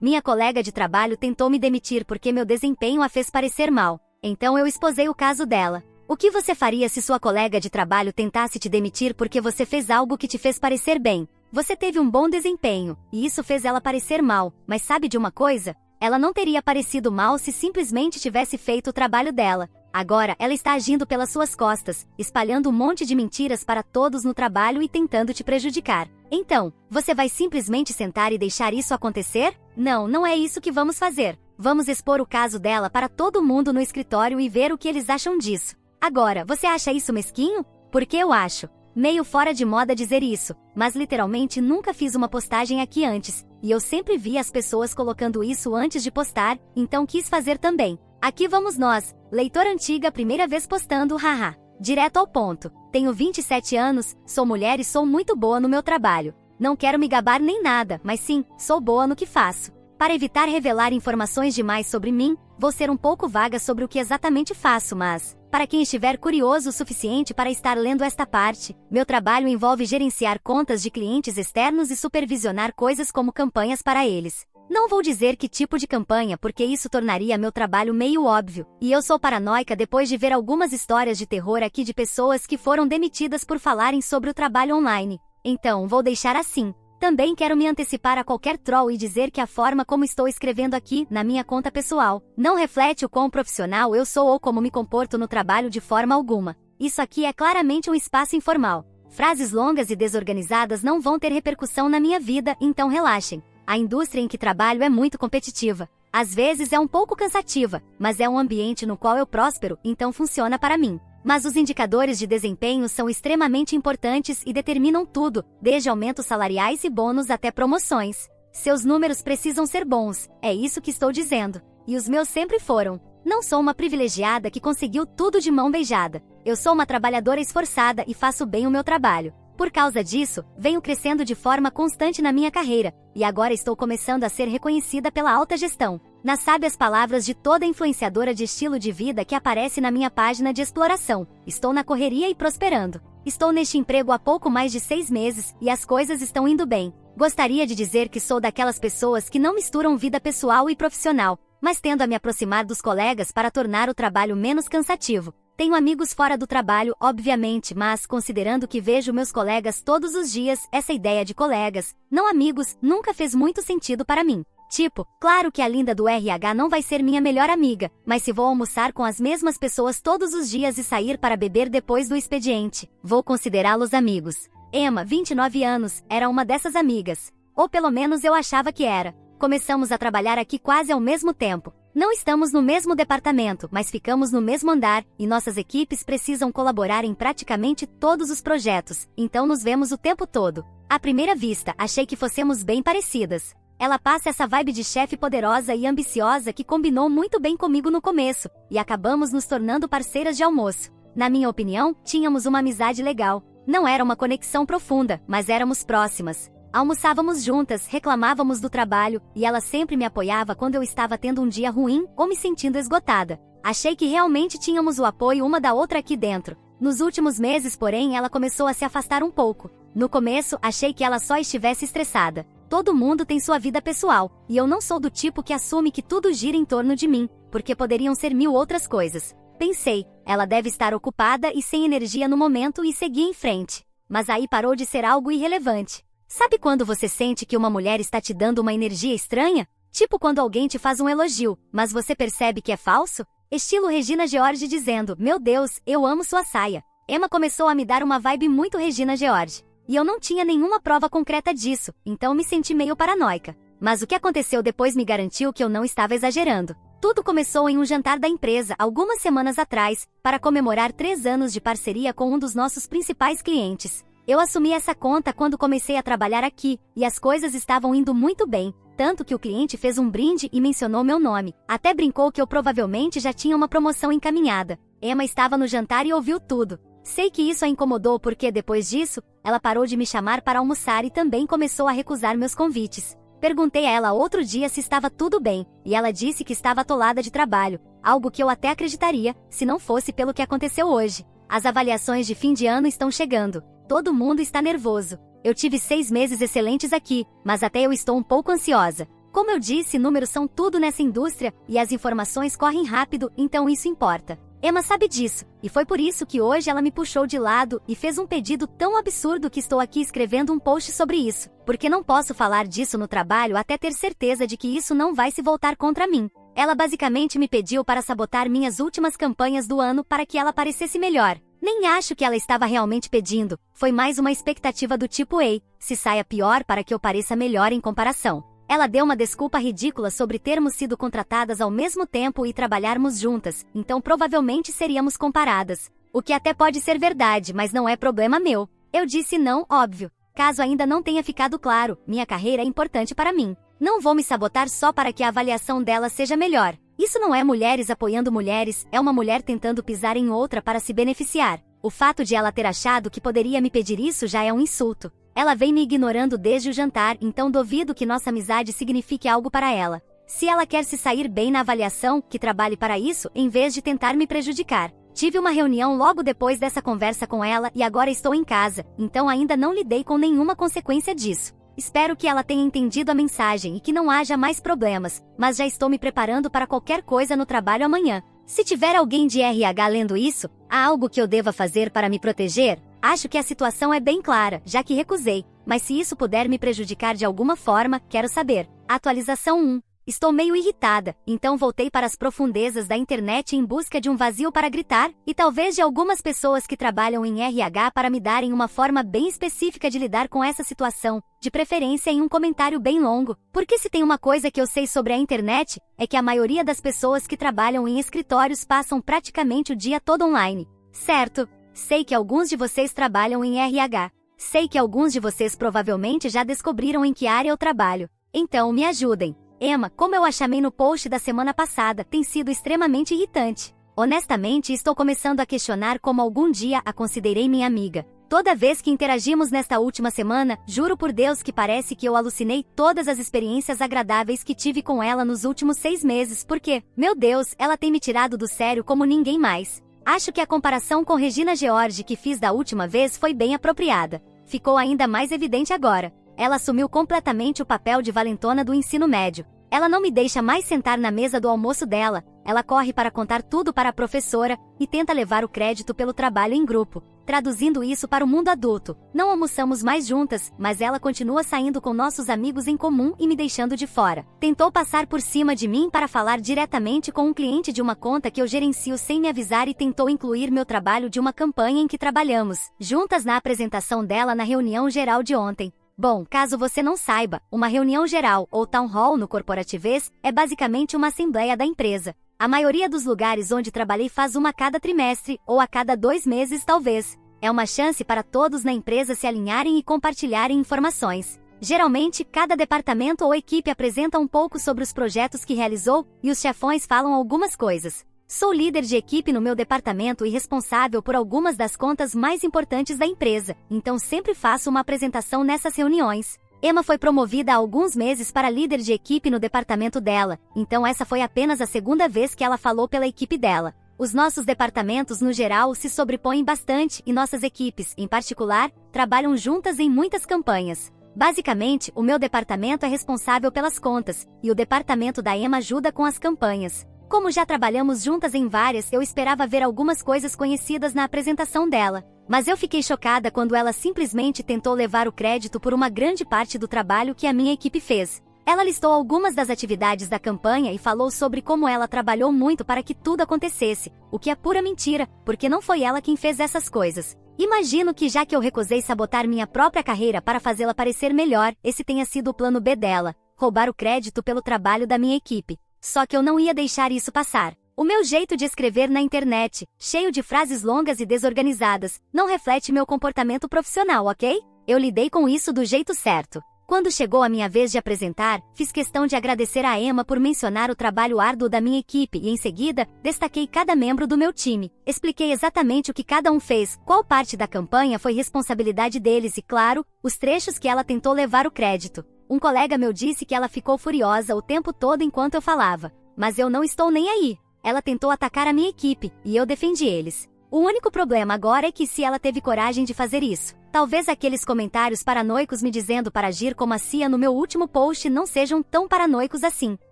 C: Minha colega de trabalho tentou me demitir porque meu desempenho a fez parecer mal. Então eu esposei o caso dela. O que você faria se sua colega de trabalho tentasse te demitir porque você fez algo que te fez parecer bem? Você teve um bom desempenho, e isso fez ela parecer mal, mas sabe de uma coisa? Ela não teria parecido mal se simplesmente tivesse feito o trabalho dela. Agora, ela está agindo pelas suas costas, espalhando um monte de mentiras para todos no trabalho e tentando te prejudicar. Então, você vai simplesmente sentar e deixar isso acontecer? Não, não é isso que vamos fazer. Vamos expor o caso dela para todo mundo no escritório e ver o que eles acham disso. Agora, você acha isso mesquinho? Porque eu acho. Meio fora de moda dizer isso, mas literalmente nunca fiz uma postagem aqui antes, e eu sempre vi as pessoas colocando isso antes de postar, então quis fazer também. Aqui vamos nós, leitora antiga, primeira vez postando, haha. Direto ao ponto. Tenho 27 anos, sou mulher e sou muito boa no meu trabalho. Não quero me gabar nem nada, mas sim, sou boa no que faço. Para evitar revelar informações demais sobre mim, vou ser um pouco vaga sobre o que exatamente faço, mas, para quem estiver curioso o suficiente para estar lendo esta parte, meu trabalho envolve gerenciar contas de clientes externos e supervisionar coisas como campanhas para eles. Não vou dizer que tipo de campanha porque isso tornaria meu trabalho meio óbvio, e eu sou paranoica depois de ver algumas histórias de terror aqui de pessoas que foram demitidas por falarem sobre o trabalho online. Então, vou deixar assim. Também quero me antecipar a qualquer troll e dizer que a forma como estou escrevendo aqui, na minha conta pessoal, não reflete o quão profissional eu sou ou como me comporto no trabalho de forma alguma. Isso aqui é claramente um espaço informal. Frases longas e desorganizadas não vão ter repercussão na minha vida, então relaxem. A indústria em que trabalho é muito competitiva. Às vezes é um pouco cansativa, mas é um ambiente no qual eu próspero, então funciona para mim. Mas os indicadores de desempenho são extremamente importantes e determinam tudo, desde aumentos salariais e bônus até promoções. Seus números precisam ser bons, é isso que estou dizendo. E os meus sempre foram. Não sou uma privilegiada que conseguiu tudo de mão beijada. Eu sou uma trabalhadora esforçada e faço bem o meu trabalho. Por causa disso, venho crescendo de forma constante na minha carreira, e agora estou começando a ser reconhecida pela alta gestão. Nas sábias palavras de toda influenciadora de estilo de vida que aparece na minha página de exploração, estou na correria e prosperando. Estou neste emprego há pouco mais de 6 meses, e as coisas estão indo bem. Gostaria de dizer que sou daquelas pessoas que não misturam vida pessoal e profissional, mas tendo a me aproximar dos colegas para tornar o trabalho menos cansativo. Tenho amigos fora do trabalho, obviamente, mas considerando que vejo meus colegas todos os dias, essa ideia de colegas, não amigos, nunca fez muito sentido para mim. Tipo, claro que a Linda do RH não vai ser minha melhor amiga, mas se vou almoçar com as mesmas pessoas todos os dias e sair para beber depois do expediente, vou considerá-los amigos. Emma, 29 anos, era uma dessas amigas. Ou pelo menos eu achava que era. Começamos a trabalhar aqui quase ao mesmo tempo. Não estamos no mesmo departamento, mas ficamos no mesmo andar, e nossas equipes precisam colaborar em praticamente todos os projetos, então nos vemos o tempo todo. À primeira vista, achei que fossemos bem parecidas. Ela passa essa vibe de chefe poderosa e ambiciosa que combinou muito bem comigo no começo, e acabamos nos tornando parceiras de almoço. Na minha opinião, tínhamos uma amizade legal. Não era uma conexão profunda, mas éramos próximas. Almoçávamos juntas, reclamávamos do trabalho, e ela sempre me apoiava quando eu estava tendo um dia ruim ou me sentindo esgotada. Achei que realmente tínhamos o apoio uma da outra aqui dentro. Nos últimos meses, porém, ela começou a se afastar um pouco. No começo, achei que ela só estivesse estressada. Todo mundo tem sua vida pessoal, e eu não sou do tipo que assume que tudo gira em torno de mim, porque poderiam ser 1000 outras coisas. Pensei, ela deve estar ocupada e sem energia no momento e segui em frente. Mas aí parou de ser algo irrelevante. Sabe quando você sente que uma mulher está te dando uma energia estranha? Tipo quando alguém te faz um elogio, mas você percebe que é falso? Estilo Regina George dizendo, meu Deus, eu amo sua saia. Emma começou a me dar uma vibe muito Regina George. E eu não tinha nenhuma prova concreta disso, então me senti meio paranoica. Mas o que aconteceu depois me garantiu que eu não estava exagerando. Tudo começou em um jantar da empresa, algumas semanas atrás, para comemorar 3 anos de parceria com um dos nossos principais clientes. Eu assumi essa conta quando comecei a trabalhar aqui, e as coisas estavam indo muito bem, tanto que o cliente fez um brinde e mencionou meu nome. Até brincou que eu provavelmente já tinha uma promoção encaminhada. Emma estava no jantar e ouviu tudo. Sei que isso a incomodou porque, depois disso, ela parou de me chamar para almoçar e também começou a recusar meus convites. Perguntei a ela outro dia se estava tudo bem, e ela disse que estava atolada de trabalho, algo que eu até acreditaria, se não fosse pelo que aconteceu hoje. As avaliações de fim de ano estão chegando. Todo mundo está nervoso. Eu tive 6 meses excelentes aqui, mas até eu estou um pouco ansiosa. Como eu disse, números são tudo nessa indústria, e as informações correm rápido, então isso importa. Emma sabe disso, e foi por isso que hoje ela me puxou de lado e fez um pedido tão absurdo que estou aqui escrevendo um post sobre isso, porque não posso falar disso no trabalho até ter certeza de que isso não vai se voltar contra mim. Ela basicamente me pediu para sabotar minhas últimas campanhas do ano para que ela parecesse melhor. Nem acho que ela estava realmente pedindo, foi mais uma expectativa do tipo ei, se saia pior para que eu pareça melhor em comparação. Ela deu uma desculpa ridícula sobre termos sido contratadas ao mesmo tempo e trabalharmos juntas, então provavelmente seríamos comparadas. O que até pode ser verdade, mas não é problema meu. Eu disse não, óbvio. Caso ainda não tenha ficado claro, minha carreira é importante para mim. Não vou me sabotar só para que a avaliação dela seja melhor. Isso não é mulheres apoiando mulheres, é uma mulher tentando pisar em outra para se beneficiar. O fato de ela ter achado que poderia me pedir isso já é um insulto. Ela vem me ignorando desde o jantar, então duvido que nossa amizade signifique algo para ela. Se ela quer se sair bem na avaliação, que trabalhe para isso, em vez de tentar me prejudicar. Tive uma reunião logo depois dessa conversa com ela e agora estou em casa, então ainda não lidei com nenhuma consequência disso. Espero que ela tenha entendido a mensagem e que não haja mais problemas, mas já estou me preparando para qualquer coisa no trabalho amanhã. Se tiver alguém de RH lendo isso, há algo que eu deva fazer para me proteger? Acho que a situação é bem clara, já que recusei, mas se isso puder me prejudicar de alguma forma, quero saber. Atualização 1. Estou meio irritada, então voltei para as profundezas da internet em busca de um vazio para gritar, e talvez de algumas pessoas que trabalham em RH para me darem uma forma bem específica de lidar com essa situação, de preferência em um comentário bem longo, porque se tem uma coisa que eu sei sobre a internet, é que a maioria das pessoas que trabalham em escritórios passam praticamente o dia todo online. Certo? Sei que alguns de vocês trabalham em RH. Sei que alguns de vocês provavelmente já descobriram em que área eu trabalho. Então, me ajudem. Emma, como eu a chamei no post da semana passada, tem sido extremamente irritante. Honestamente, estou começando a questionar como algum dia a considerei minha amiga. Toda vez que interagimos nesta última semana, juro por Deus que parece que eu alucinei todas as experiências agradáveis que tive com ela nos últimos 6 meses porque, meu Deus, ela tem me tirado do sério como ninguém mais. Acho que a comparação com Regina George que fiz da última vez foi bem apropriada. Ficou ainda mais evidente agora. Ela assumiu completamente o papel de valentona do ensino médio. Ela não me deixa mais sentar na mesa do almoço dela. Ela corre para contar tudo para a professora e tenta levar o crédito pelo trabalho em grupo. Traduzindo isso para o mundo adulto, não almoçamos mais juntas, mas ela continua saindo com nossos amigos em comum e me deixando de fora. Tentou passar por cima de mim para falar diretamente com um cliente de uma conta que eu gerencio sem me avisar e tentou incluir meu trabalho de uma campanha em que trabalhamos juntas na apresentação dela na reunião geral de ontem. Bom, caso você não saiba, uma reunião geral ou town hall no corporatives é basicamente uma assembleia da empresa. A maioria dos lugares onde trabalhei faz uma a cada trimestre ou a cada 2 meses talvez. É uma chance para todos na empresa se alinharem e compartilharem informações. Geralmente, cada departamento ou equipe apresenta um pouco sobre os projetos que realizou e os chefões falam algumas coisas. Sou líder de equipe no meu departamento e responsável por algumas das contas mais importantes da empresa, então sempre faço uma apresentação nessas reuniões. Emma foi promovida há alguns meses para líder de equipe no departamento dela, então essa foi apenas a segunda vez que ela falou pela equipe dela. Os nossos departamentos no geral se sobrepõem bastante e nossas equipes, em particular, trabalham juntas em muitas campanhas. Basicamente, o meu departamento é responsável pelas contas, e o departamento da Emma ajuda com as campanhas. Como já trabalhamos juntas em várias, eu esperava ver algumas coisas conhecidas na apresentação dela. Mas eu fiquei chocada quando ela simplesmente tentou levar o crédito por uma grande parte do trabalho que a minha equipe fez. Ela listou algumas das atividades da campanha e falou sobre como ela trabalhou muito para que tudo acontecesse, o que é pura mentira, porque não foi ela quem fez essas coisas. Imagino que já que eu recusei sabotar minha própria carreira para fazê-la parecer melhor, esse tenha sido o plano B dela, roubar o crédito pelo trabalho da minha equipe. Só que eu não ia deixar isso passar. O meu jeito de escrever na internet, cheio de frases longas e desorganizadas, não reflete meu comportamento profissional, ok? Eu lidei com isso do jeito certo. Quando chegou a minha vez de apresentar, fiz questão de agradecer a Emma por mencionar o trabalho árduo da minha equipe e, em seguida, destaquei cada membro do meu time. Expliquei exatamente o que cada um fez, qual parte da campanha foi responsabilidade deles e, claro, os trechos que ela tentou levar o crédito. Um colega meu disse que ela ficou furiosa o tempo todo enquanto eu falava. Mas eu não estou nem aí. Ela tentou atacar a minha equipe, e eu defendi eles. O único problema agora é que se ela teve coragem de fazer isso, talvez aqueles comentários paranoicos me dizendo para agir como a CIA no meu último post não sejam tão paranoicos assim.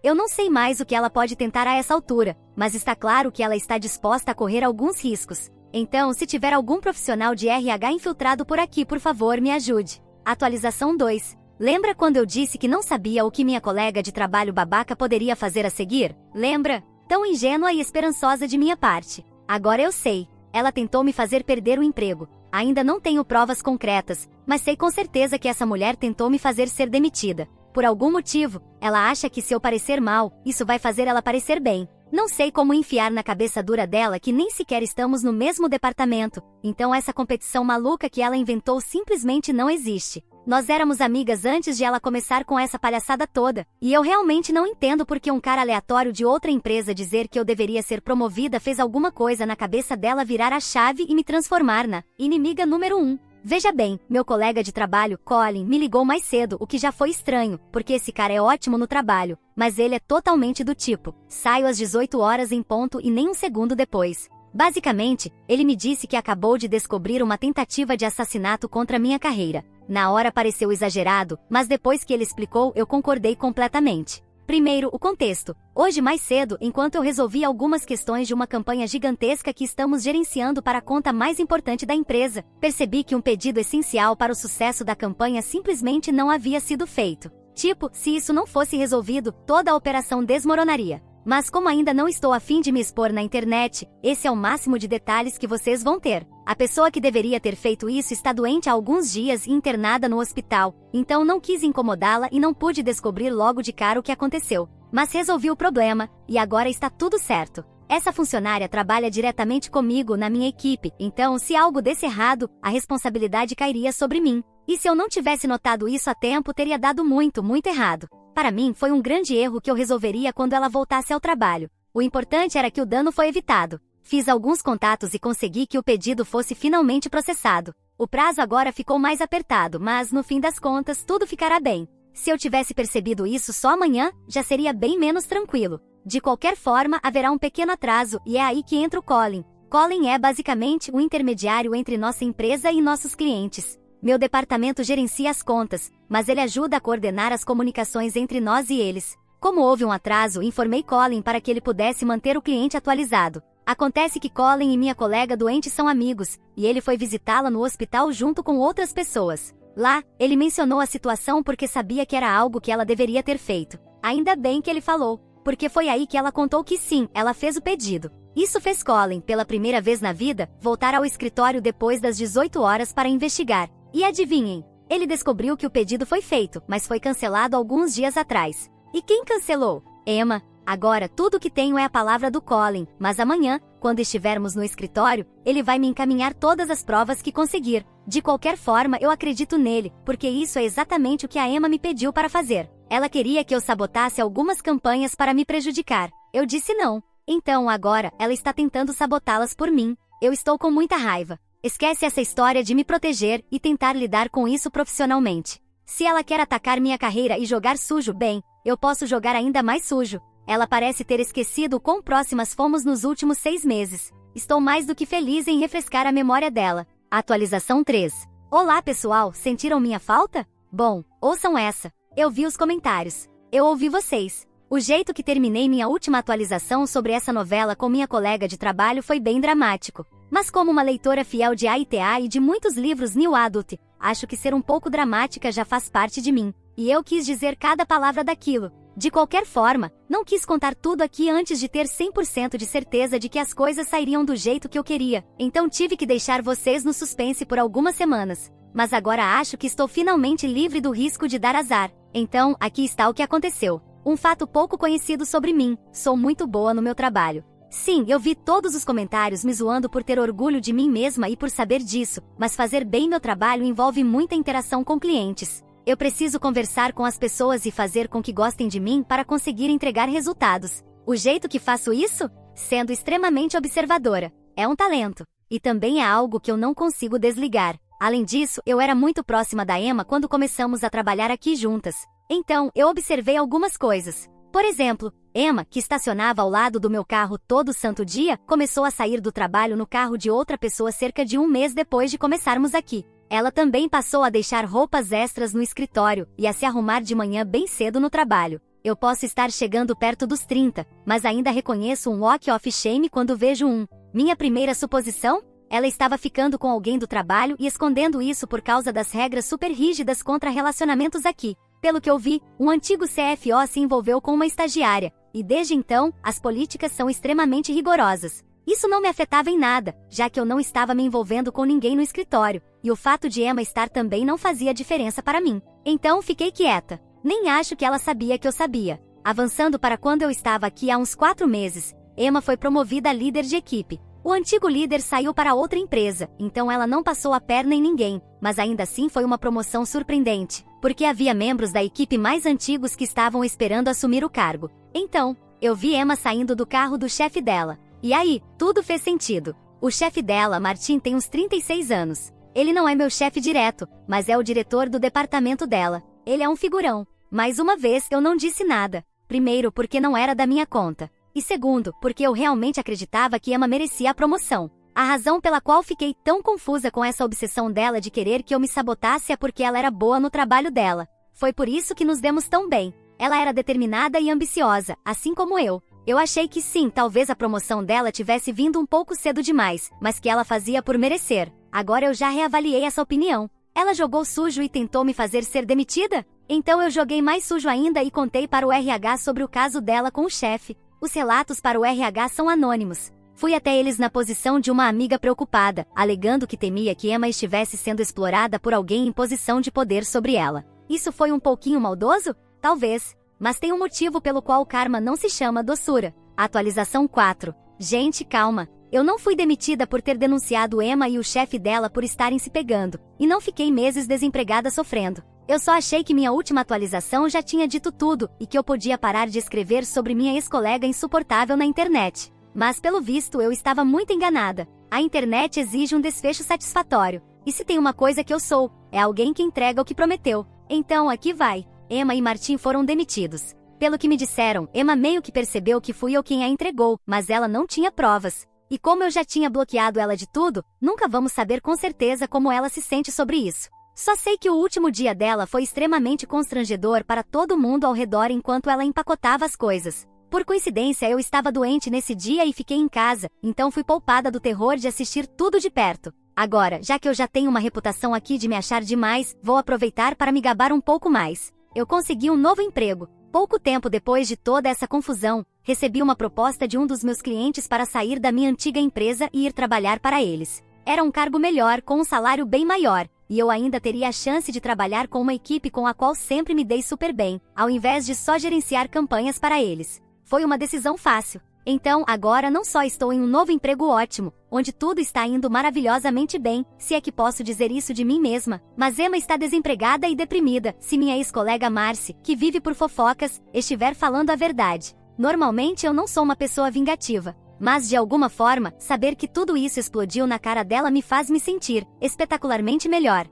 C: Eu não sei mais o que ela pode tentar a essa altura, mas está claro que ela está disposta a correr alguns riscos. Então, se tiver algum profissional de RH infiltrado por aqui, por favor, me ajude. Atualização 2. Lembra quando eu disse que não sabia o que minha colega de trabalho babaca poderia fazer a seguir? Lembra? Tão ingênua e esperançosa de minha parte. Agora eu sei. Ela tentou me fazer perder o emprego. Ainda não tenho provas concretas, mas sei com certeza que essa mulher tentou me fazer ser demitida. Por algum motivo, ela acha que se eu parecer mal, isso vai fazer ela parecer bem. Não sei como enfiar na cabeça dura dela que nem sequer estamos no mesmo departamento, então essa competição maluca que ela inventou simplesmente não existe. Nós éramos amigas antes de ela começar com essa palhaçada toda, e eu realmente não entendo por que um cara aleatório de outra empresa dizer que eu deveria ser promovida fez alguma coisa na cabeça dela virar a chave e me transformar na inimiga número 1. Veja bem, meu colega de trabalho, Colin, me ligou mais cedo, o que já foi estranho, porque esse cara é ótimo no trabalho, mas ele é totalmente do tipo, saio às 18 horas em ponto e nem um segundo depois. Basicamente, ele me disse que acabou de descobrir uma tentativa de assassinato contra minha carreira. Na hora pareceu exagerado, mas depois que ele explicou, eu concordei completamente. Primeiro, o contexto. Hoje mais cedo, enquanto eu resolvia algumas questões de uma campanha gigantesca que estamos gerenciando para a conta mais importante da empresa, percebi que um pedido essencial para o sucesso da campanha simplesmente não havia sido feito. Tipo, se isso não fosse resolvido, toda a operação desmoronaria. Mas como ainda não estou a fim de me expor na internet, esse é o máximo de detalhes que vocês vão ter. A pessoa que deveria ter feito isso está doente há alguns dias e internada no hospital, então não quis incomodá-la e não pude descobrir logo de cara o que aconteceu. Mas resolvi o problema, e agora está tudo certo. Essa funcionária trabalha diretamente comigo na minha equipe, então se algo desse errado, a responsabilidade cairia sobre mim. E se eu não tivesse notado isso a tempo, teria dado muito errado. Para mim, foi um grande erro que eu resolveria quando ela voltasse ao trabalho. O importante era que o dano foi evitado. Fiz alguns contatos e consegui que o pedido fosse finalmente processado. O prazo agora ficou mais apertado, mas, no fim das contas, tudo ficará bem. Se eu tivesse percebido isso só amanhã, já seria bem menos tranquilo. De qualquer forma, haverá um pequeno atraso, e é aí que entra o Colin. Colin é basicamente o intermediário entre nossa empresa e nossos clientes. Meu departamento gerencia as contas, mas ele ajuda a coordenar as comunicações entre nós e eles. Como houve um atraso, informei Colin para que ele pudesse manter o cliente atualizado. Acontece que Colin e minha colega doente são amigos, e ele foi visitá-la no hospital junto com outras pessoas. Lá, ele mencionou a situação porque sabia que era algo que ela deveria ter feito. Ainda bem que ele falou, porque foi aí que ela contou que sim, ela fez o pedido. Isso fez Colin, pela primeira vez na vida, voltar ao escritório depois das 18 horas para investigar. E adivinhem, ele descobriu que o pedido foi feito, mas foi cancelado alguns dias atrás. E quem cancelou? Emma. Agora tudo que tenho é a palavra do Colin, mas amanhã, quando estivermos no escritório, ele vai me encaminhar todas as provas que conseguir. De qualquer forma, eu acredito nele, porque isso é exatamente o que a Emma me pediu para fazer. Ela queria que eu sabotasse algumas campanhas para me prejudicar. Eu disse não. Então agora, ela está tentando sabotá-las por mim. Eu estou com muita raiva. Esquece essa história de me proteger e tentar lidar com isso profissionalmente. Se ela quer atacar minha carreira e jogar sujo, bem, eu posso jogar ainda mais sujo. Ela parece ter esquecido o quão próximas fomos nos últimos 6 meses. Estou mais do que feliz em refrescar a memória dela. Atualização 3. Olá pessoal, sentiram minha falta? Bom, ouçam essa. Eu vi os comentários. Eu ouvi vocês. O jeito que terminei minha última atualização sobre essa novela com minha colega de trabalho foi bem dramático. Mas como uma leitora fiel de AITA e de muitos livros New Adult, acho que ser um pouco dramática já faz parte de mim. E eu quis dizer cada palavra daquilo. De qualquer forma, não quis contar tudo aqui antes de ter 100% de certeza de que as coisas sairiam do jeito que eu queria. Então tive que deixar vocês no suspense por algumas semanas. Mas agora acho que estou finalmente livre do risco de dar azar. Então, aqui está o que aconteceu. Um fato pouco conhecido sobre mim: sou muito boa no meu trabalho. Sim, eu vi todos os comentários me zoando por ter orgulho de mim mesma e por saber disso, mas fazer bem meu trabalho envolve muita interação com clientes. Eu preciso conversar com as pessoas e fazer com que gostem de mim para conseguir entregar resultados. O jeito que faço isso? Sendo extremamente observadora. É um talento. E também é algo que eu não consigo desligar. Além disso, eu era muito próxima da Emma quando começamos a trabalhar aqui juntas. Então, eu observei algumas coisas. Por exemplo, Emma, que estacionava ao lado do meu carro todo santo dia, começou a sair do trabalho no carro de outra pessoa cerca de 1 mês depois de começarmos aqui. Ela também passou a deixar roupas extras no escritório e a se arrumar de manhã bem cedo no trabalho. Eu posso estar chegando perto dos 30, mas ainda reconheço um walk of shame quando vejo um. Minha primeira suposição? Ela estava ficando com alguém do trabalho e escondendo isso por causa das regras super rígidas contra relacionamentos aqui. Pelo que eu vi, um antigo CFO se envolveu com uma estagiária, e desde então, as políticas são extremamente rigorosas. Isso não me afetava em nada, já que eu não estava me envolvendo com ninguém no escritório, e o fato de Emma estar também não fazia diferença para mim. Então fiquei quieta. Nem acho que ela sabia que eu sabia. Avançando para quando eu estava aqui há uns 4 meses, Emma foi promovida a líder de equipe. O antigo líder saiu para outra empresa, então ela não passou a perna em ninguém, mas ainda assim foi uma promoção surpreendente, porque havia membros da equipe mais antigos que estavam esperando assumir o cargo. Então, eu vi Emma saindo do carro do chefe dela. E aí, tudo fez sentido. O chefe dela, Martin, tem uns 36 anos. Ele não é meu chefe direto, mas é o diretor do departamento dela. Ele é um figurão. Mais uma vez, eu não disse nada. Primeiro, porque não era da minha conta. E segundo, porque eu realmente acreditava que Emma merecia a promoção. A razão pela qual fiquei tão confusa com essa obsessão dela de querer que eu me sabotasse é porque ela era boa no trabalho dela. Foi por isso que nos demos tão bem. Ela era determinada e ambiciosa, assim como eu. Eu achei que sim, talvez a promoção dela tivesse vindo um pouco cedo demais, mas que ela fazia por merecer. Agora eu já reavaliei essa opinião. Ela jogou sujo e tentou me fazer ser demitida? Então eu joguei mais sujo ainda e contei para o RH sobre o caso dela com o chefe. Os relatos para o RH são anônimos. Fui até eles na posição de uma amiga preocupada, alegando que temia que Emma estivesse sendo explorada por alguém em posição de poder sobre ela. Isso foi um pouquinho maldoso? Talvez. Mas tem um motivo pelo qual o karma não se chama doçura. Atualização 4. Gente, calma. Eu não fui demitida por ter denunciado Emma e o chefe dela por estarem se pegando, e não fiquei meses desempregada sofrendo. Eu só achei que minha última atualização já tinha dito tudo, e que eu podia parar de escrever sobre minha ex-colega insuportável na internet. Mas pelo visto eu estava muito enganada. A internet exige um desfecho satisfatório. E se tem uma coisa que eu sou, é alguém que entrega o que prometeu. Então aqui vai. Emma e Martin foram demitidos. Pelo que me disseram, Emma meio que percebeu que fui eu quem a entregou, mas ela não tinha provas. E como eu já tinha bloqueado ela de tudo, nunca vamos saber com certeza como ela se sente sobre isso. Só sei que o último dia dela foi extremamente constrangedor para todo mundo ao redor enquanto ela empacotava as coisas. Por coincidência, eu estava doente nesse dia e fiquei em casa, então fui poupada do terror de assistir tudo de perto. Agora, já que eu já tenho uma reputação aqui de me achar demais, vou aproveitar para me gabar um pouco mais. Eu consegui um novo emprego. Pouco tempo depois de toda essa confusão, recebi uma proposta de um dos meus clientes para sair da minha antiga empresa e ir trabalhar para eles. Era um cargo melhor, com um salário bem maior, e eu ainda teria a chance de trabalhar com uma equipe com a qual sempre me dei super bem, ao invés de só gerenciar campanhas para eles. Foi uma decisão fácil. Então, agora não só estou em um novo emprego ótimo, onde tudo está indo maravilhosamente bem, se é que posso dizer isso de mim mesma, mas Emma está desempregada e deprimida, se minha ex-colega Marcy, que vive por fofocas, estiver falando a verdade. Normalmente eu não sou uma pessoa vingativa, mas de alguma forma, saber que tudo isso explodiu na cara dela me faz me sentir espetacularmente melhor.